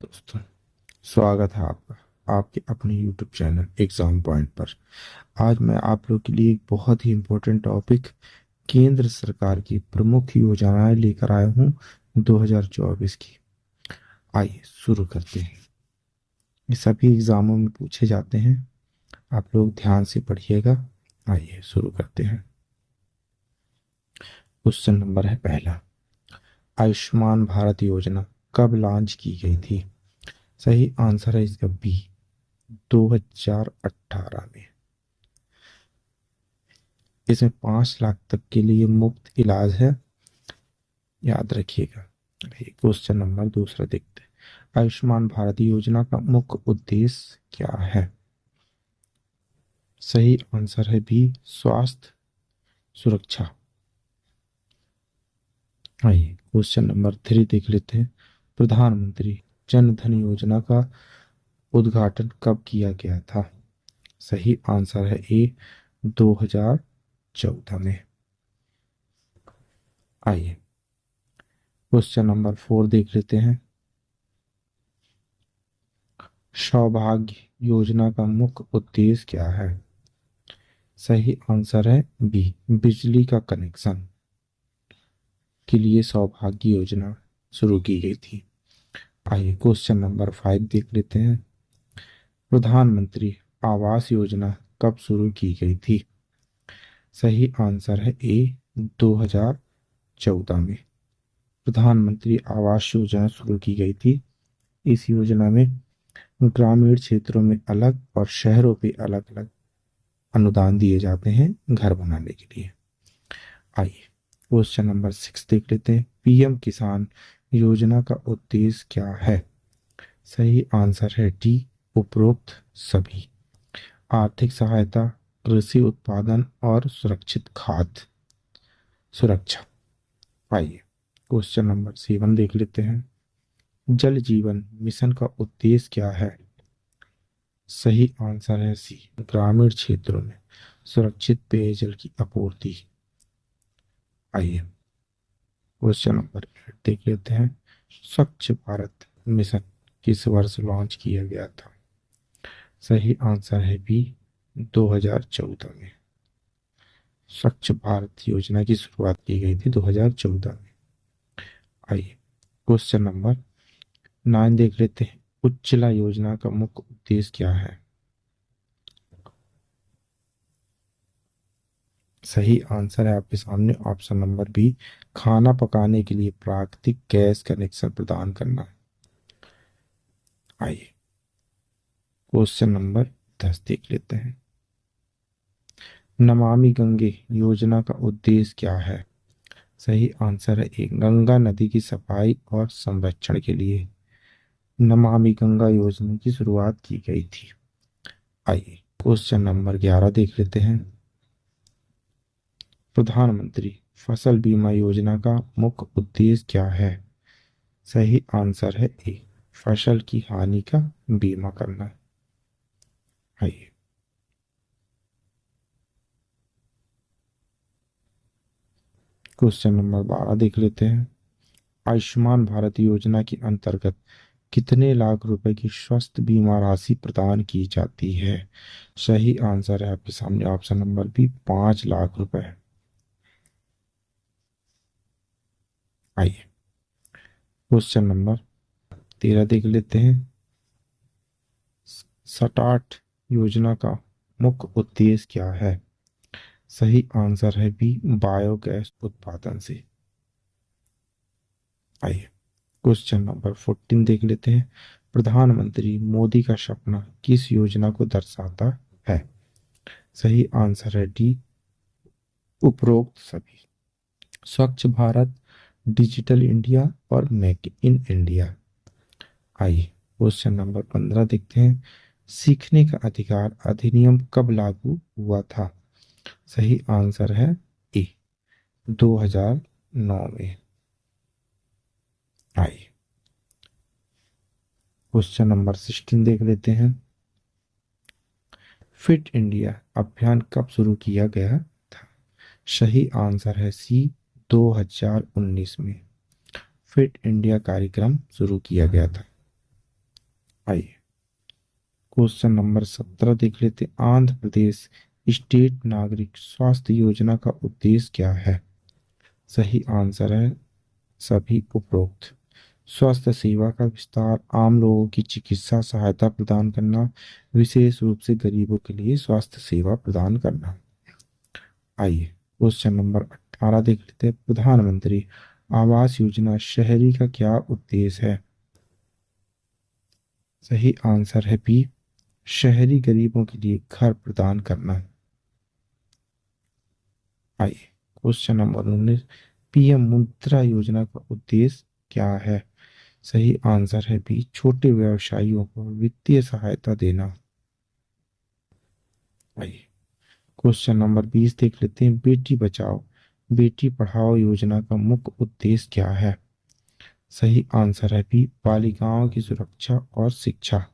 दोस्तों, स्वागत है आपका आपके अपने YouTube चैनल एग्जाम पॉइंट पर। आज मैं आप लोग के लिए एक बहुत ही इम्पोर्टेंट टॉपिक केंद्र सरकार की प्रमुख योजनाएं लेकर आया हूँ 2024 की। आइए शुरू करते हैं। ये सभी एग्जामों में पूछे जाते हैं, आप लोग ध्यान से पढ़िएगा। आइए शुरू करते हैं। क्वेश्चन नंबर है पहला, आयुष्मान भारत योजना कब लॉन्च की गई थी? सही आंसर है इसका बी, 2018 में। इसमें 5 लाख तक के लिए मुफ्त इलाज है, याद रखिएगा। क्वेश्चन नंबर दूसरा देखते हैं। आयुष्मान भारत योजना का मुख्य उद्देश्य क्या है? सही आंसर है बी, स्वास्थ्य सुरक्षा। आइए क्वेश्चन नंबर 3 देख लेते हैं। प्रधानमंत्री जन धन योजना का उद्घाटन कब किया गया था? सही आंसर है ए, 2014 में। आइए क्वेश्चन नंबर 4 देख लेते हैं। सौभाग्य योजना का मुख्य उद्देश्य क्या है? सही आंसर है बी, बिजली का कनेक्शन के लिए सौभाग्य योजना शुरू की गई थी। आइए क्वेश्चन नंबर 5 देख लेते हैं। प्रधानमंत्री आवास योजना कब शुरू की गई थी? सही आंसर है ए, 2014 में। प्रधानमंत्री आवास योजना शुरू की गई थी। इस योजना में ग्रामीण क्षेत्रों में अलग और शहरों पे अलग अलग अनुदान दिए जाते हैं घर बनाने के लिए। आइए क्वेश्चन नंबर 6 देख लेते हैं। पीएम किसान योजना का उद्देश्य क्या है? सही आंसर है डी, उपरोक्त सभी। आर्थिक सहायता, कृषि उत्पादन और सुरक्षित खाद्य सुरक्षा। आइए क्वेश्चन नंबर 7 देख लेते हैं। जल जीवन मिशन का उद्देश्य क्या है? सही आंसर है सी, ग्रामीण क्षेत्रों में सुरक्षित पेयजल की आपूर्ति। आइए क्वेश्चन नंबर 8 देख लेते हैं। स्वच्छ भारत मिशन किस वर्ष लॉन्च किया गया था? सही आंसर है बी, 2014 में। स्वच्छ भारत योजना की शुरुआत की गई थी 2014 में। आइए क्वेश्चन नंबर 9 देख लेते हैं। उज्ज्वला योजना का मुख्य उद्देश्य क्या है? सही आंसर है आपके सामने ऑप्शन नंबर बी, खाना पकाने के लिए प्राकृतिक गैस कनेक्शन प्रदान करना। आइए क्वेश्चन नंबर 10 देख लेते हैं। नमामि गंगे योजना का उद्देश्य क्या है? सही आंसर है एक, गंगा नदी की सफाई और संरक्षण के लिए नमामि गंगा योजना की शुरुआत की गई थी। आइए क्वेश्चन नंबर 11 देख लेते हैं। प्रधानमंत्री फसल बीमा योजना का मुख्य उद्देश्य क्या है? सही आंसर है ए, फसल की हानि का बीमा करना। आइए क्वेश्चन नंबर 12 देख लेते हैं। आयुष्मान भारत योजना के अंतर्गत कितने लाख रुपए की स्वास्थ्य बीमा राशि प्रदान की जाती है? सही आंसर है आपके सामने ऑप्शन नंबर बी, 5 लाख रुपए। आइए क्वेश्चन नंबर 13 देख लेते हैं। सटाट योजना का मुख्य उद्देश्य क्या है? सही आंसर है बी, बायोगैस उत्पादन से। आइए क्वेश्चन नंबर 14 देख लेते हैं। प्रधानमंत्री मोदी का सपना किस योजना को दर्शाता है? सही आंसर है डी, उपरोक्त सभी। स्वच्छ भारत, डिजिटल इंडिया और मेक इन इंडिया। आइए क्वेश्चन नंबर 15 देखते हैं। सीखने का अधिकार अधिनियम कब लागू हुआ था? सही आंसर है ए, 2009 में। आइए क्वेश्चन नंबर 16 देख लेते हैं। फिट इंडिया अभियान कब शुरू किया गया था? सही आंसर है सी, 2019 में फिट इंडिया कार्यक्रम शुरू किया गया था। आइए क्वेश्चन नंबर 17 देख लेते हैं। आंध्र प्रदेश स्टेट नागरिक स्वास्थ्य योजना का उद्देश्य क्या है? सही आंसर है सभी उपरोक्त। स्वास्थ्य सेवा का विस्तार, आम लोगों की चिकित्सा सहायता प्रदान करना, विशेष रूप से गरीबों के लिए स्वास्थ्य सेवा प्रदान करना। आइए क्वेश्चन नंबर 18 देख लेते हैं। प्रधानमंत्री आवास योजना शहरी का क्या उद्देश्य है? सही आंसर है बी, शहरी गरीबों के लिए घर प्रदान करना। आइए क्वेश्चन नंबर 19, पीएम मुद्रा योजना का उद्देश्य क्या है? सही आंसर है बी, छोटे व्यवसायियों को वित्तीय सहायता देना। आइए क्वेश्चन नंबर 20 देख लेते हैं। बेटी बचाओ बेटी पढ़ाओ योजना का मुख्य उद्देश्य क्या है? सही आंसर है बी, बालिकाओं की सुरक्षा और शिक्षा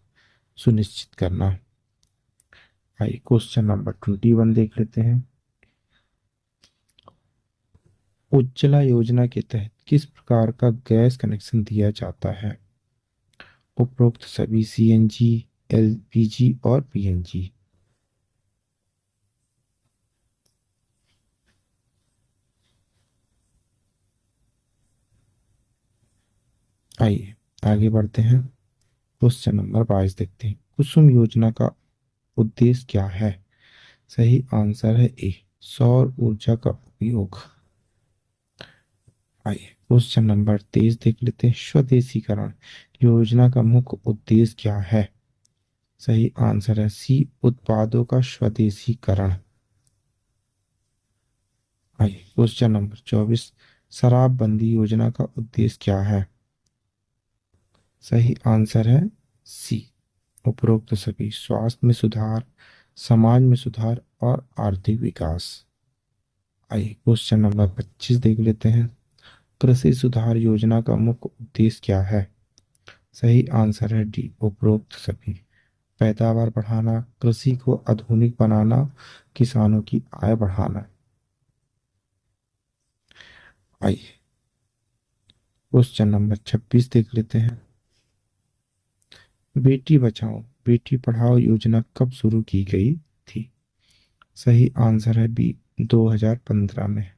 सुनिश्चित करना। आइए क्वेश्चन नंबर 21 देख लेते हैं। उज्ज्वला योजना के तहत किस प्रकार का गैस कनेक्शन दिया जाता है? उपरोक्त सभी सीएनजी, एलपीजी और पीएनजी। आइए आगे बढ़ते हैं। क्वेश्चन नंबर 22 देखते हैं। कुसुम योजना का उद्देश्य क्या है? सही आंसर है ए, सौर ऊर्जा का उपयोग। आइए क्वेश्चन नंबर 23 देख लेते हैं। स्वदेशीकरण योजना का मुख्य उद्देश्य क्या है? सही आंसर है सी, उत्पादों का स्वदेशीकरण। आइए क्वेश्चन नंबर 24, शराबबंदी योजना का उद्देश्य क्या है? सही आंसर है सी, उपरोक्त सभी, स्वास्थ्य में सुधार, समाज में सुधार और आर्थिक विकास। आइए क्वेश्चन नंबर 25 देख लेते हैं। कृषि सुधार योजना का मुख्य उद्देश्य क्या है? सही आंसर है डी, उपरोक्त सभी, पैदावार बढ़ाना, कृषि को आधुनिक बनाना, किसानों की आय बढ़ाना। आइए क्वेश्चन नंबर 26 देख लेते हैं। बेटी बचाओ बेटी पढ़ाओ योजना कब शुरू की गई थी? सही आंसर है बी, 2015 में।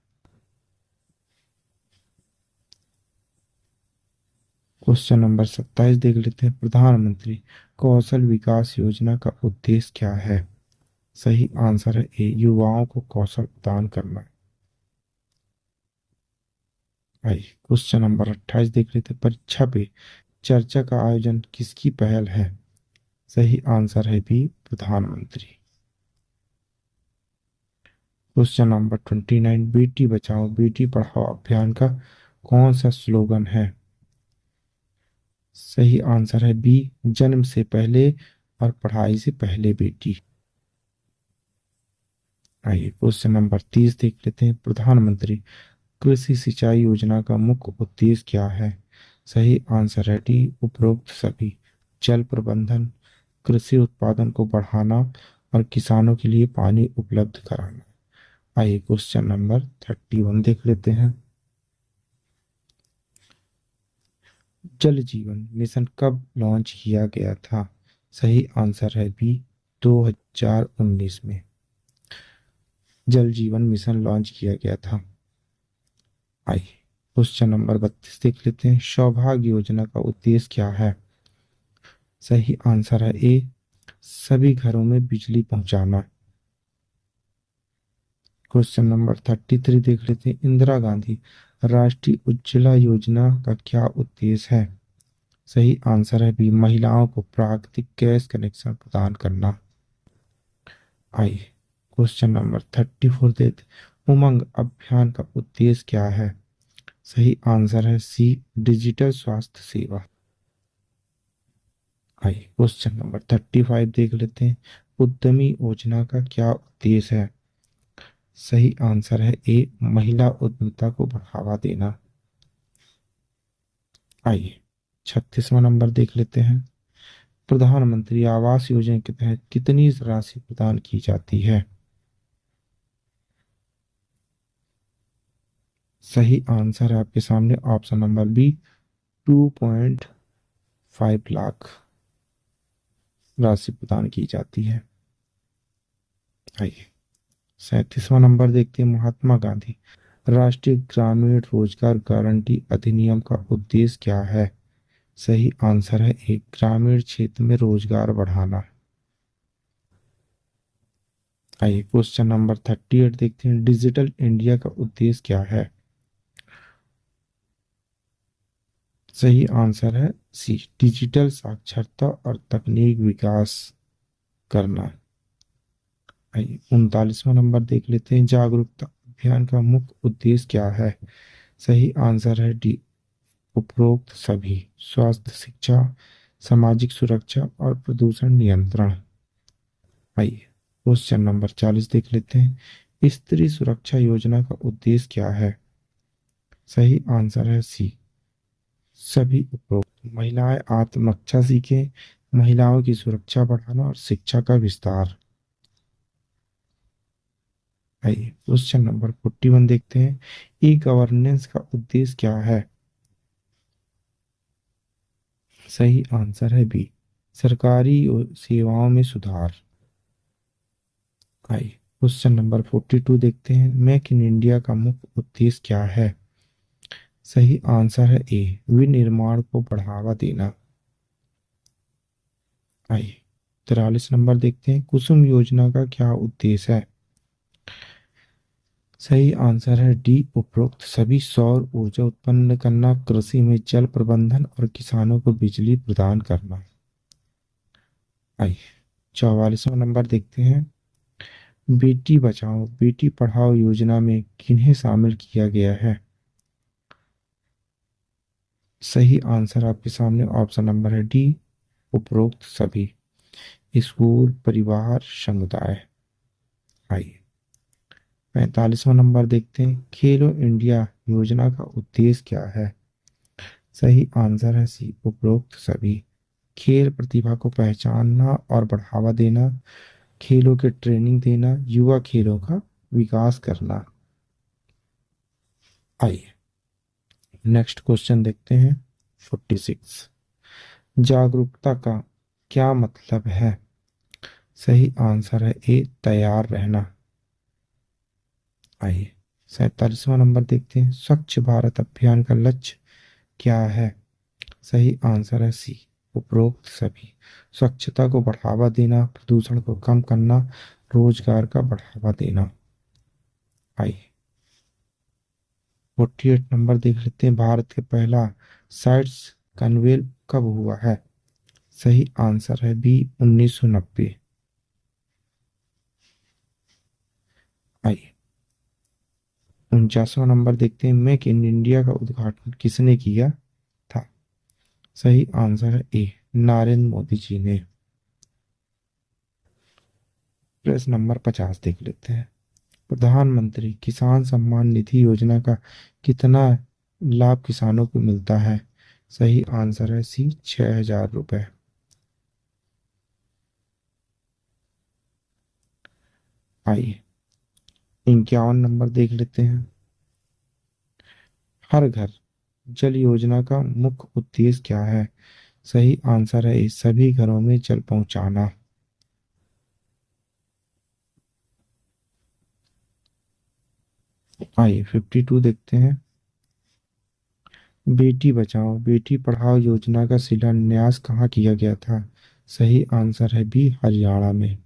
क्वेश्चन नंबर 27 देख लेते हैं। प्रधानमंत्री कौशल विकास योजना का उद्देश्य क्या है? सही आंसर है ए, युवाओं को कौशल प्रदान करना। आइए क्वेश्चन नंबर 28 देख लेते हैं। परीक्षा पे चर्चा का आयोजन किसकी पहल है? सही आंसर है बी, प्रधानमंत्री। क्वेश्चन नंबर 29, बेटी बचाओ बेटी पढ़ाओ अभियान का कौन सा स्लोगन है? सही आंसर है बी, जन्म से पहले और पढ़ाई से पहले बेटी। आइए क्वेश्चन नंबर 30 देख लेते हैं। प्रधानमंत्री कृषि सिंचाई योजना का मुख्य उद्देश्य क्या है? सही आंसर है डी, उपरोक्त सभी, जल प्रबंधन, कृषि उत्पादन को बढ़ाना और किसानों के लिए पानी उपलब्ध कराना। आइए क्वेश्चन नंबर 31 देख लेते हैं। जल जीवन मिशन कब लॉन्च किया गया था? सही आंसर है बी, 2019 में जल जीवन मिशन लॉन्च किया गया था। आइए क्वेश्चन नंबर 32 देख लेते हैं। सौभाग्य योजना का उद्देश्य क्या है? सही आंसर है ए, सभी घरों में बिजली पहुंचाना। क्वेश्चन नंबर 33 देख लेते हैं। इंदिरा गांधी राष्ट्रीय उज्ज्वला योजना का क्या उद्देश्य है? सही आंसर है बी, महिलाओं को प्राकृतिक गैस कनेक्शन प्रदान करना। आइए क्वेश्चन नंबर 34 देते, उमंग अभियान का उद्देश्य क्या है? सही आंसर है सी, डिजिटल स्वास्थ्य सेवा। आइए क्वेश्चन नंबर 35 देख लेते हैं। उद्यमी योजना का क्या उद्देश्य है? सही आंसर है ए, महिला उद्यमिता को बढ़ावा देना। आइए 36वां नंबर देख लेते हैं। प्रधानमंत्री आवास योजना के तहत कितनी राशि प्रदान की जाती है? सही आंसर है आपके सामने ऑप्शन नंबर बी, 2.5 लाख। राशि प्रदान की जाती है। आइए 37वां नंबर देखते हैं। महात्मा गांधी राष्ट्रीय ग्रामीण रोजगार गारंटी अधिनियम का उद्देश्य क्या है? सही आंसर है एक, ग्रामीण क्षेत्र में रोजगार बढ़ाना। आइए क्वेश्चन नंबर 38 देखते हैं। डिजिटल इंडिया का उद्देश्य क्या है? सही आंसर है सी, डिजिटल साक्षरता और तकनीक विकास करना। आइए 39वां नंबर देख लेते हैं। जागरूकता अभियान का मुख्य उद्देश्य क्या है? सही आंसर है डी, उपरोक्त सभी। स्वास्थ्य, शिक्षा, सामाजिक सुरक्षा और प्रदूषण नियंत्रण। आइए क्वेश्चन नंबर 40 देख लेते हैं। स्त्री सुरक्षा योजना का उद्देश्य क्या है? सही आंसर है सी, सभी उपरोक्त। महिलाएं आत्मरक्षा सीखें, महिलाओं की सुरक्षा बढ़ाना और शिक्षा का विस्तार। आइए क्वेश्चन नंबर 41 देखते हैं। ई गवर्नेंस का उद्देश्य क्या है? सही आंसर है बी, सरकारी सेवाओं में सुधार। आइए क्वेश्चन नंबर 42 देखते हैं। मेक इन इंडिया का मुख्य उद्देश्य क्या है? सही आंसर है ए, विनिर्माण को बढ़ावा देना। आइए 43 नंबर देखते हैं। कुसुम योजना का क्या उद्देश्य है? सही आंसर है डी, उपरोक्त सभी। सौर ऊर्जा उत्पन्न करना, कृषि में जल प्रबंधन और किसानों को बिजली प्रदान करना। आइए 44वां नंबर देखते हैं। बेटी बचाओ बेटी पढ़ाओ योजना में किन्हें शामिल किया गया है? सही आंसर आपके सामने ऑप्शन नंबर है डी, उपरोक्त सभी। स्कूल, परिवार, समुदाय। आइए 45वां नंबर देखते हैं। खेलो इंडिया योजना का उद्देश्य क्या है? सही आंसर है सी, उपरोक्त सभी। खेल प्रतिभा को पहचानना और बढ़ावा देना, खेलों के ट्रेनिंग देना, युवा खेलों का विकास करना। आइए नेक्स्ट क्वेश्चन देखते हैं। 46, जागरूकता का क्या मतलब है? सही आंसर है ए, तैयार रहना। आइए 47वां नंबर देखते हैं। स्वच्छ भारत अभियान का लक्ष्य क्या है? सही आंसर है सी, उपरोक्त सभी। स्वच्छता को बढ़ावा देना, प्रदूषण को कम करना, रोजगार का बढ़ावा देना। आइए 48 नंबर देख लेते हैं। भारत के पहला साइट्स कन्वेल कब हुआ है? सही आंसर है बी, 1990। आइए 49वां नंबर देखते हैं। मेक इन इंडिया का उद्घाटन किसने किया था? सही आंसर है ए, नरेंद्र मोदी जी ने। प्रश्न नंबर 50 देख लेते हैं। प्रधानमंत्री किसान सम्मान निधि योजना का कितना लाभ किसानों को मिलता है? सही आंसर है सी, 6,000 रुपए। आइए 51 नंबर देख लेते हैं। हर घर जल योजना का मुख्य उद्देश्य क्या है? सही आंसर है इस, सभी घरों में जल पहुंचाना। आइए 52 देखते हैं। बेटी बचाओ बेटी पढ़ाओ योजना का शिलान्यास कहाँ किया गया था? सही आंसर है बी, हरियाणा में।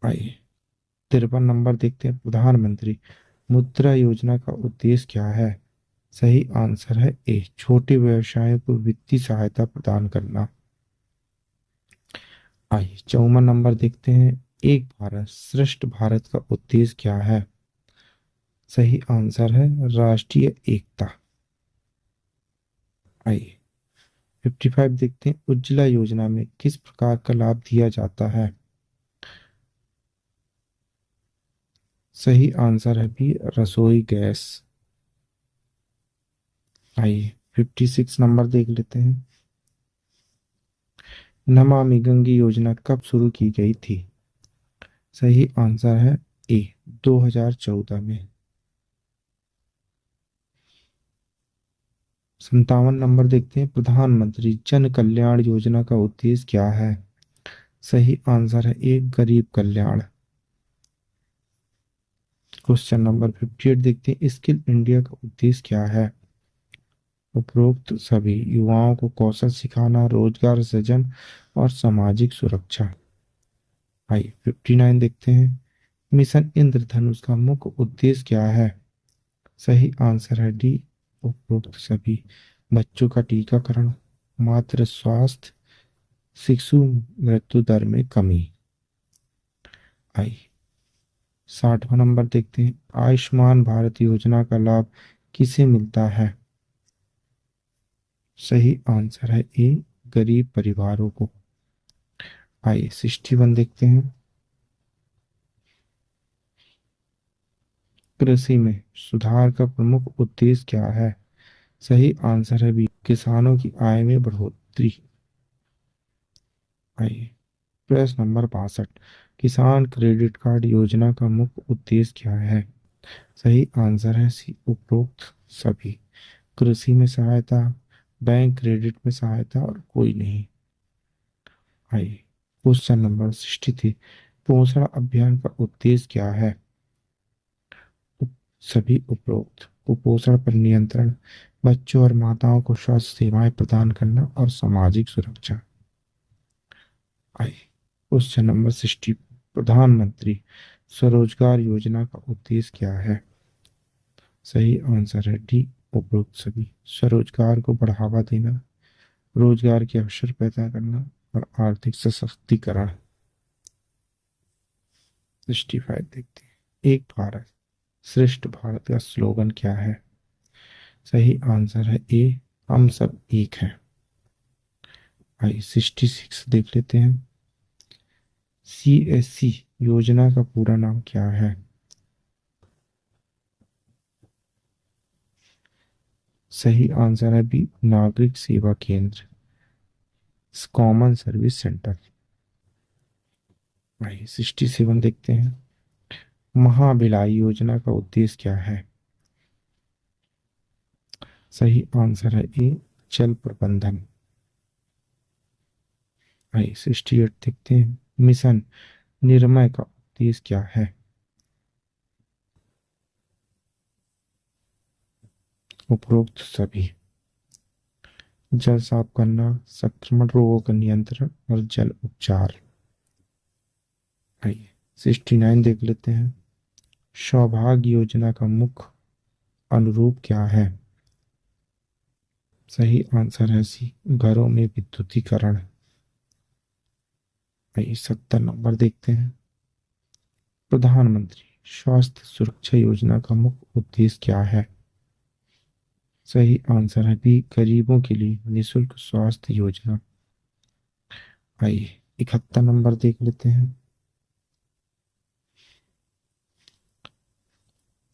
आइए 53 नंबर देखते हैं। प्रधानमंत्री मुद्रा योजना का उद्देश्य क्या है? सही आंसर है ए, छोटे व्यवसायों को वित्तीय सहायता प्रदान करना। आइए 54 नंबर देखते हैं। एक भारत श्रेष्ठ भारत का उद्देश्य क्या है? सही आंसर है राष्ट्रीय एकता। आइए 55 देखते हैं। उज्ज्वला योजना में किस प्रकार का लाभ दिया जाता है? सही आंसर है भी, रसोई गैस। आइए 56 नंबर देख लेते हैं। नमामि गंगे योजना कब शुरू की गई थी? सही आंसर है ए, 2014 में। 57 नंबर देखते हैं। प्रधानमंत्री जन कल्याण योजना का उद्देश्य क्या है? सही आंसर है ए गरीब कल्याण। क्वेश्चन नंबर 58 देखते हैं, स्किल इंडिया का उद्देश्य क्या है? उपरोक्त सभी युवाओं को कौशल सिखाना, रोजगार सृजन और सामाजिक सुरक्षा। आइए 59 देखते हैं, मिशन इंद्रधनुष का मुख्य उद्देश्य क्या है? सही आंसर है डी उपरोक्त सभी। बच्चों का टीकाकरण, मातृ स्वास्थ्य, शिशु मृत्यु दर में कमी। आई 60वां नंबर देखते हैं, आयुष्मान भारत योजना का लाभ किसे मिलता है? सही आंसर है ए गरीब परिवारों को। आइए 61 देखते हैं, कृषि में सुधार का प्रमुख उद्देश्य क्या है? सही आंसर है बी किसानों की आय में बढ़ोतरी। आइए प्रश्न नंबर 62, किसान क्रेडिट कार्ड योजना का मुख्य उद्देश्य क्या है? सही आंसर है सी उपरोक्त सभी। कृषि में सहायता, बैंक क्रेडिट में सहायता और कोई नहीं। आइए क्वेश्चन नंबर 63, पोषण अभियान का उद्देश्य क्या है? सभी उपरोक्त। कुपोषण पर नियंत्रण, बच्चों और माताओं को स्वास्थ्य सेवाएं प्रदान करना और सामाजिक सुरक्षा। आइए क्वेश्चन नंबर 60, प्रधानमंत्री स्वरोजगार योजना का उद्देश्य क्या है? सही आंसर है डी उपरोक्त सभी। स्वरोजगार को बढ़ावा देना, रोजगार के अवसर पैदा करना और आर्थिक सशक्तिकरण। 65 देखते हैं, एक भारत श्रेष्ठ भारत का स्लोगन क्या है? सही आंसर है ए हम सब एक हैं। आइए 66 देख लेते हैं, CSC योजना का पूरा नाम क्या है? सही आंसर है बी नागरिक सेवा केंद्र, कॉमन सर्विस सेंटर। आइए 67 देखते हैं, महाभिलाई योजना का उद्देश्य क्या है? सही आंसर है ए जल प्रबंधन। आइए 68 देखते हैं, मिशन निर्मय का उद्देश्य क्या है? उपरोक्त सभी। जल साफ करना, संक्रमण रोगों का नियंत्रण और जल उपचार। आइए 69 देख लेते हैं, सौभाग्य योजना का मुख्य अनुरूप क्या है? सही आंसर है सी घरों में विद्युतीकरण। आइए 70 नंबर देखते हैं, प्रधानमंत्री स्वास्थ्य सुरक्षा योजना का मुख्य उद्देश्य क्या है? सही आंसर है बी गरीबों के लिए निशुल्क स्वास्थ्य योजना। आइए 71 नंबर देख लेते हैं,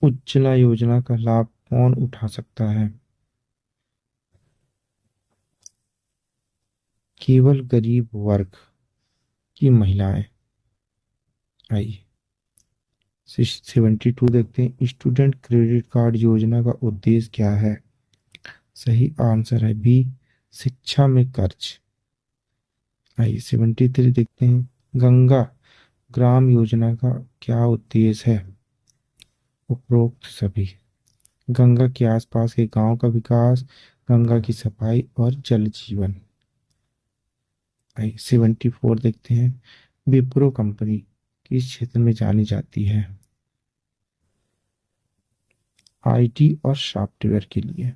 उज्ज्वला योजना का लाभ कौन उठा सकता है? केवल गरीब वर्ग की महिलाएं। आइए 72 देखते हैं, स्टूडेंट क्रेडिट कार्ड योजना का उद्देश्य क्या है? सही आंसर है बी शिक्षा में कर्ज। आइए 73 देखते हैं, गंगा ग्राम योजना का क्या उद्देश्य है? उपरोक्त सभी। गंगा के आसपास के गांव का विकास, गंगा की सफाई और जल जीवन। आइए 74 देखते हैं, विप्रो कंपनी किस क्षेत्र में जानी जाती है? IT और सॉफ्टवेयर के लिए।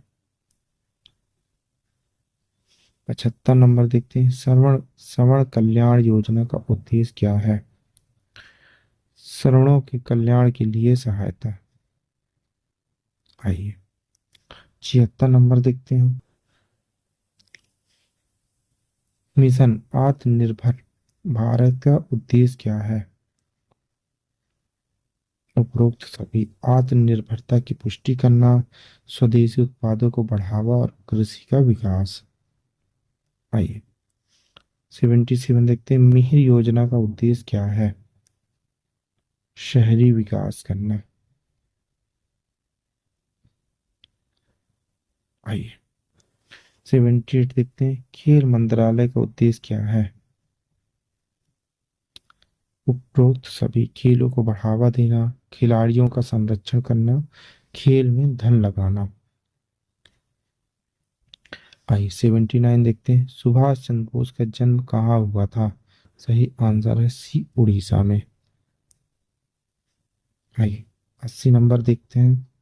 75 नंबर देखते हैं, श्रवण श्रवण कल्याण योजना का उद्देश्य क्या है? श्रवणों के कल्याण के लिए सहायता। आइए 76 नंबर देखते हैं, मिशन आत्मनिर्भर भारत का उद्देश्य क्या है? उपरोक्त सभी। आत्मनिर्भरता की पुष्टि करना, स्वदेशी उत्पादों को बढ़ावा और कृषि का विकास। आइए 77 देखते हैं, मिहिर योजना का उद्देश्य क्या है? शहरी विकास करना। आइए 78 देखते हैं, खेल मंत्रालय का उद्देश्य क्या है? उपरोक्त सभी खेलों को बढ़ावा देना, खिलाड़ियों का संरक्षण करना, खेल में धन लगाना। आइए 79 देखते हैं। सुभाष चंद्र बोस का जन्म कहाँ हुआ था? सही आंसर है सी, उड़ीसा में। आइए 80 नंबर देखते हैं।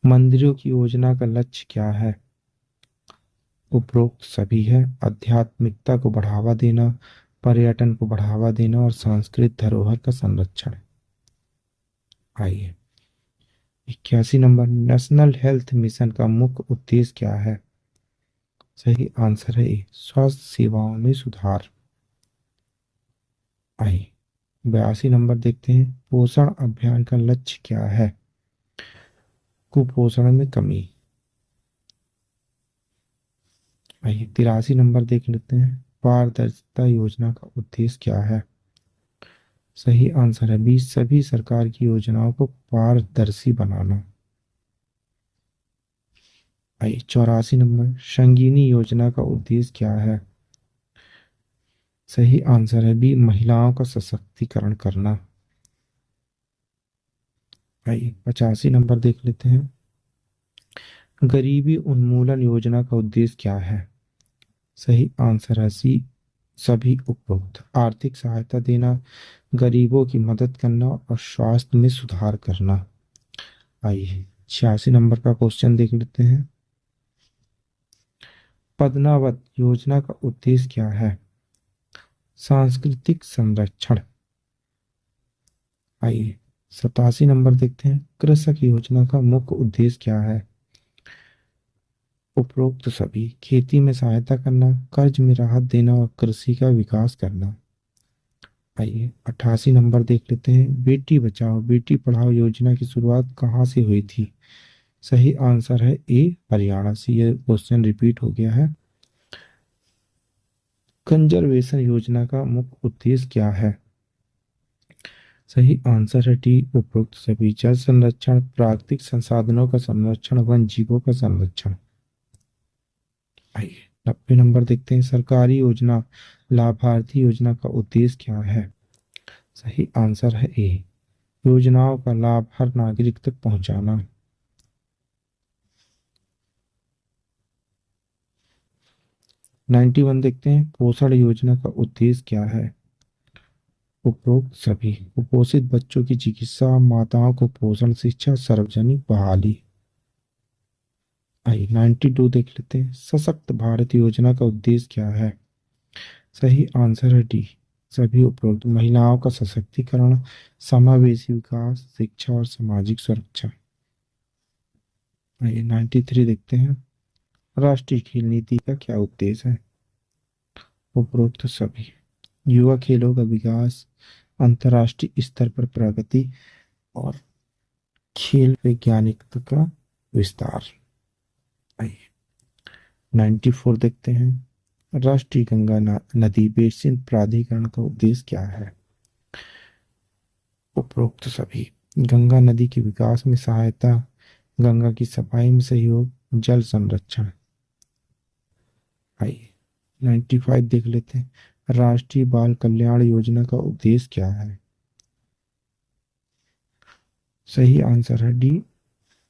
मंदिरों की योजना का लक्ष्य क्या है? उपरोक्त सभी है। आध्यात्मिकता को बढ़ावा देना, पर्यटन को बढ़ावा देना और सांस्कृतिक धरोहर का संरक्षण। आइए 81 नंबर। नेशनल हेल्थ मिशन का मुख्य उद्देश्य क्या है? सही आंसर है ए, स्वास्थ्य सेवाओं में सुधार। आइए 82 नंबर देखते हैं। पोषण अभियान का लक्ष्य क्या है? कुपोषण में कमी। आइए 83 नंबर देख लेते हैं। पारदर्शिता योजना का उद्देश्य क्या है? सही आंसर है बी, सभी सरकार की योजनाओं को पारदर्शी बनाना। आइए 84 नंबर। संगीनी योजना का उद्देश्य क्या है? सही आंसर है बी, महिलाओं का सशक्तिकरण करना। आइए 85 नंबर देख लेते हैं। गरीबी उन्मूलन योजना का उद्देश्य क्या है? सही आंसर है सी, सभी उपरोक्त। आर्थिक सहायता देना, गरीबों की मदद करना और स्वास्थ्य में सुधार करना। आइए 86 नंबर का क्वेश्चन देख लेते हैं। पद्मावत योजना का उद्देश्य क्या है? सांस्कृतिक संरक्षण। आइए 87 नंबर देखते हैं। कृषक योजना का मुख्य उद्देश्य क्या है? उपरोक्त सभी। खेती में सहायता करना, कर्ज में राहत देना और कृषि का विकास करना। आइए 88 नंबर देख लेते हैं। बेटी बचाओ बेटी पढ़ाओ योजना की शुरुआत कहाँ से हुई थी? सही आंसर है ए, हरियाणा से। ये क्वेश्चन रिपीट हो गया है। कंजर्वेशन योजना का मुख्य उद्देश्य क्या है? सही आंसर है टी, उपरोक्त सभी। जल संरक्षण, प्राकृतिक संसाधनों का संरक्षण, वन जीवों का संरक्षण। आइए 90 नंबर देखते हैं। सरकारी योजना लाभार्थी योजना का उद्देश्य क्या है? सही आंसर है ए, योजनाओं का लाभ हर नागरिक तक पहुंचाना। 91 देखते हैं। पोषण योजना का उद्देश्य क्या है? उपरोक्त सभी। कुपोषित बच्चों की चिकित्सा, माताओं को पोषण, शिक्षा, सार्वजनिक बहाली। आइए 92 देख लेते हैं। सशक्त भारत योजना का उद्देश्य क्या है? सही आंसर है डी, सभी उपरोक्त। महिलाओं का सशक्तिकरण, समावेशी विकास, शिक्षा और सामाजिक सुरक्षा। आइए 93 देखते हैं। राष्ट्रीय खेल नीति का क्या उद्देश्य है? उपरोक्त सभी। युवा खेलों का विकास, अंतर्राष्ट्रीय स्तर पर प्रगति और खेल वैज्ञानिकता का विस्तार। आइए 94 देखते हैं। राष्ट्रीय गंगा नदी बेसिन प्राधिकरण का उद्देश्य क्या है? उपरोक्त सभी। गंगा नदी के विकास में सहायता, गंगा की सफाई में सहयोग, जल संरक्षण। आइए 95 देख लेते हैं। राष्ट्रीय बाल कल्याण योजना का उद्देश्य क्या है? सही आंसर है डी,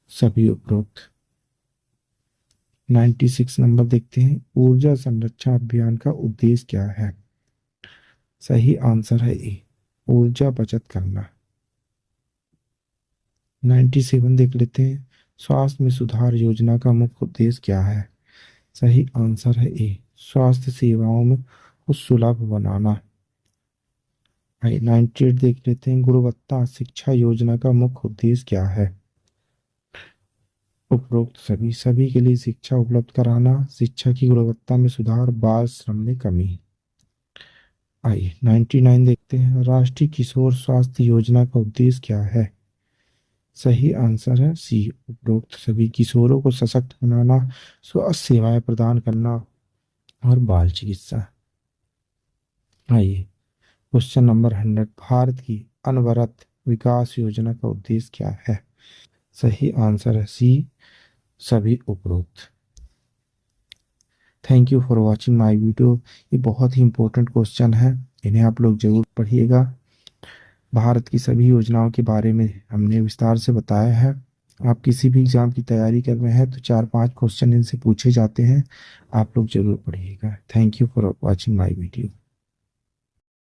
सभी उपरोक्त। 96 नंबर देखते हैं। ऊर्जा संरक्षण अभियान का उद्देश्य क्या है? सही आंसर है ए, ऊर्जा बचत करना। 97 देख लेते हैं। स्वास्थ्य में सुधार योजना का मुख्य उद्देश्य क्या है? सही आंसर है ए, स्वास्थ्य सेवाओं में को सुलभ बनाना। 98 देख लेते हैं। गुणवत्ता शिक्षा योजना का मुख्य उद्देश्य क्या है? उपरोक्त सभी। सभी के लिए शिक्षा उपलब्ध कराना, शिक्षा की गुणवत्ता में सुधार, बाल श्रम में कमी। आइए 99 देखते हैं। राष्ट्रीय किशोर स्वास्थ्य योजना का उद्देश्य क्या है? सही आंसर है सी, उपरोक्त सभी। किशोरों को सशक्त बनाना, स्वास्थ्य सेवाएं प्रदान करना और बाल चिकित्सा। आइए क्वेश्चन नंबर 100। भारत की अनवरत विकास योजना का उद्देश्य क्या है? सही आंसर है सी, सभी उपरोक्त। Thank you for watching my video. ये बहुत ही इंपॉर्टेंट क्वेश्चन है, इन्हें आप लोग जरूर पढ़िएगा। भारत की सभी योजनाओं के बारे में हमने विस्तार से बताया है। आप किसी भी एग्जाम की तैयारी कर रहे हैं तो 4-5 क्वेश्चन इनसे पूछे जाते हैं, आप लोग जरूर पढ़िएगा। Thank you for watching my video.